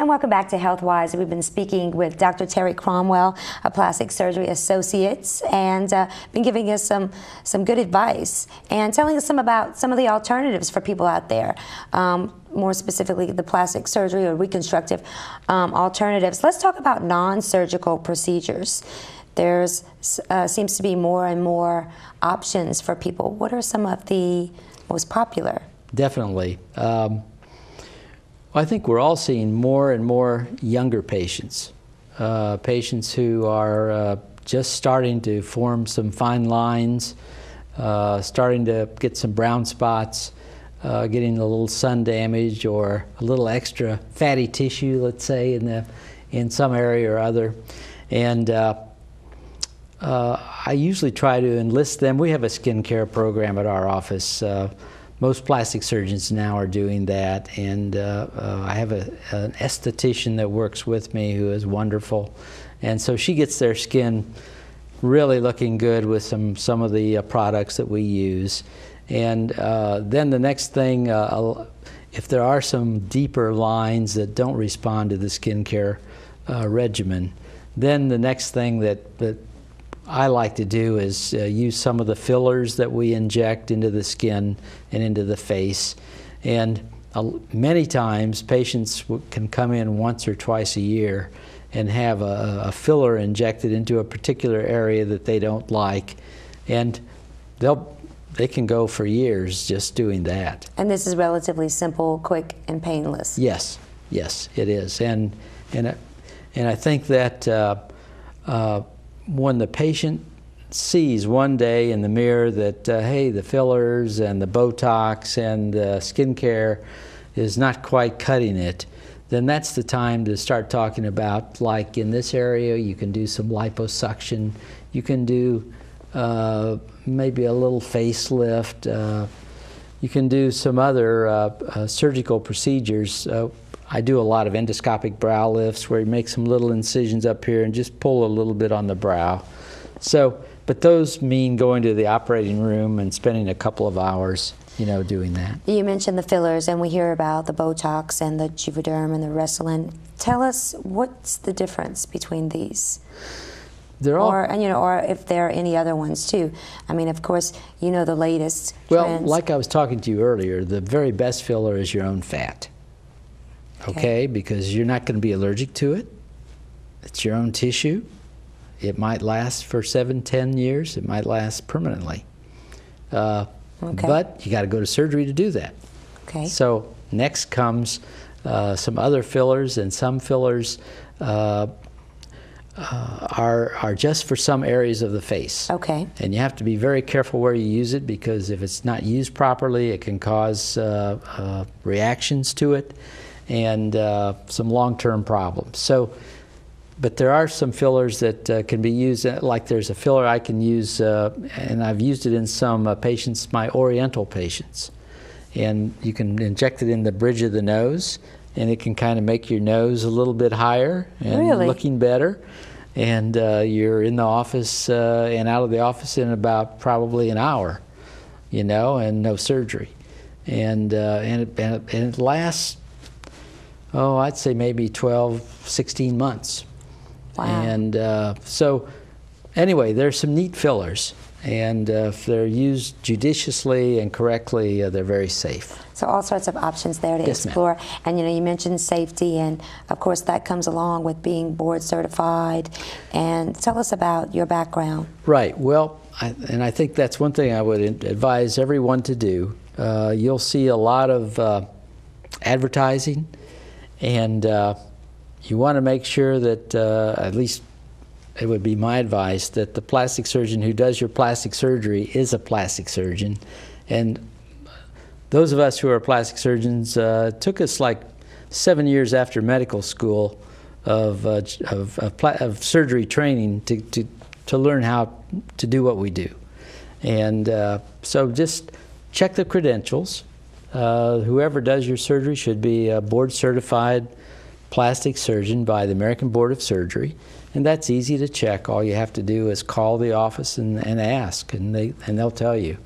And welcome back to HealthWise. We've been speaking with Dr. Terry Cromwell, a plastic surgery associate, and been giving us some good advice and telling us about some of the alternatives for people out there. More specifically, the plastic surgery or reconstructive alternatives. Let's talk about non-surgical procedures. There's seems to be more and more options for people. What are some of the most popular? Definitely. I think we're all seeing more and more younger patients, patients who are just starting to form some fine lines, starting to get some brown spots, getting a little sun damage or a little extra fatty tissue, let's say, in some area or other. And I usually try to enlist them. We have a skincare program at our office. Most plastic surgeons now are doing that, and I have an esthetician that works with me who is wonderful, and so she gets their skin really looking good with some of the products that we use. And then the next thing, if there are some deeper lines that don't respond to the skincare regimen, then the next thing that I like to do is use some of the fillers that we inject into the skin and into the face. And many times patients can come in once or twice a year and have a filler injected into a particular area that they don't like, and they can go for years just doing that. And this is relatively simple, quick, and painless. Yes, yes, it is. And I think that when the patient sees one day in the mirror that, hey, the fillers and the Botox and the skincare is not quite cutting it, then that's the time to start talking about, like in this area, you can do some liposuction, you can do maybe a little facelift, you can do some other surgical procedures. I do a lot of endoscopic brow lifts where you make some little incisions up here and just pull a little bit on the brow. So, but those mean going to the operating room and spending a couple of hours, you know, doing that. You mentioned the fillers, and we hear about the Botox and the Juvederm and the Restylane. Tell us, what's the difference between these? They're all, or if there are any other ones too. I mean, of course, you know the latest trends. Well, like I was talking to you earlier, the very best filler is your own fat. Okay, because you're not going to be allergic to it. It's your own tissue. It might last for 7, 10 years. It might last permanently. But you got to go to surgery to do that. Okay. So next comes some other fillers, and some fillers are just for some areas of the face. Okay. And you have to be very careful where you use it, because if it's not used properly, it can cause reactions to it and some long-term problems. So, but there are some fillers that can be used, like there's a filler I can use, and I've used it in some patients, my Oriental patients. And you can inject it in the bridge of the nose, and it can kind of make your nose a little bit higher and looking better. And you're in the office and out of the office in about probably an hour, you know, and no surgery. And it lasts, oh, I'd say maybe 12, 16 months. Wow. And so anyway, there's some neat fillers, and if they're used judiciously and correctly, they're very safe. So all sorts of options there to explore. And you mentioned safety, and of course that comes along with being board certified. And tell us about your background. Right. Well, I think that's one thing I would advise everyone to do. You'll see a lot of advertising, and you want to make sure that, at least it would be my advice, that the plastic surgeon who does your plastic surgery is a plastic surgeon. And those of us who are plastic surgeons, took us like 7 years after medical school of surgery training to learn how to do what we do. And so just check the credentials. Whoever does your surgery should be a board certified plastic surgeon by the American Board of Surgery, and that's easy to check. All you have to do is call the office and ask, and they'll tell you.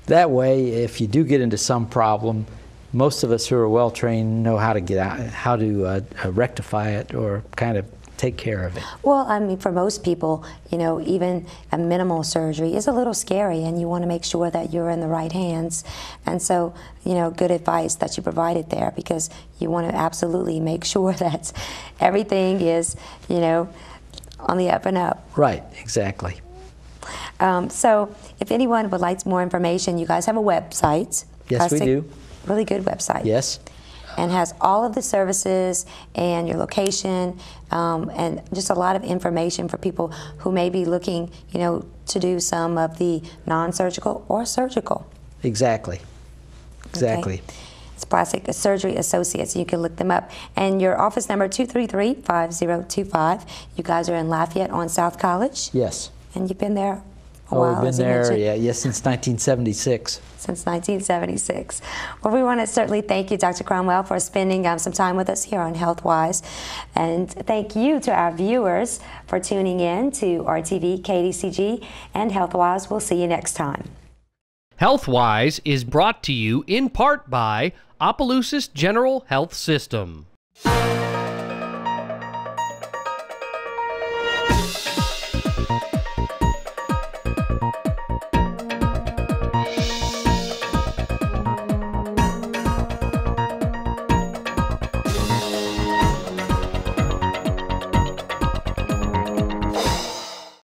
That way, if you do get into some problem, most of us who are well trained know how to get out, how to rectify it or kind of take care of it. Well, I mean, for most people, you know, even a minimal surgery is a little scary, and you want to make sure that you're in the right hands. And so, you know, good advice that you provided there, because you want to absolutely make sure that everything is, you know, on the up and up. Right, exactly. So if anyone would like more information, you guys have a website. Yes, we do. Really good website. Yes. And has all of the services and your location, and just a lot of information for people who may be looking, you know, to do some of the non-surgical or surgical. Exactly. Exactly. Okay. It's Plastic Surgery Associates. You can look them up. And your office number 233-5025. You guys are in Lafayette on South College. Yes. And you've been there a while. We've been there, yes, since 1976. Since 1976. Well, we want to certainly thank you, Dr. Cromwell, for spending some time with us here on HealthWise. And thank you to our viewers for tuning in to RTV, KDCG, and HealthWise. We'll see you next time. HealthWise is brought to you in part by Opelousas General Health System.